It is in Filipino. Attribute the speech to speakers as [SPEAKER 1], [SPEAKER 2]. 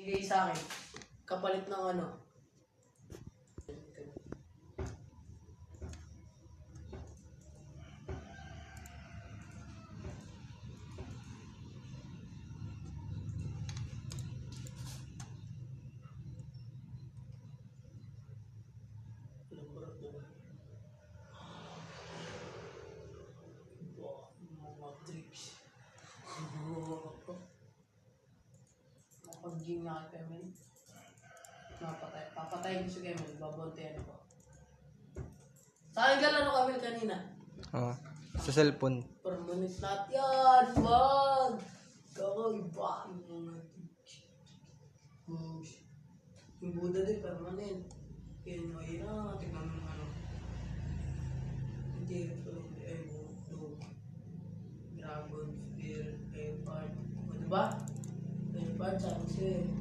[SPEAKER 1] Bigay sa akin. Kapalit ng ano. Matrix. Napag-gym nga kay Kevin. Papatayin ko si Kevin. Babontayan ko. Sa akin ka lang Kevin kanina.
[SPEAKER 2] Oo. Sa cellphone.
[SPEAKER 1] Permanent lahat yan. Wag! Kakaiba. Yung Buddha din permanent. Yan yung ayun. Tignan mo ano. Hindi. Dragon, Spear, Airpart. O diba? Airpart, sabi siya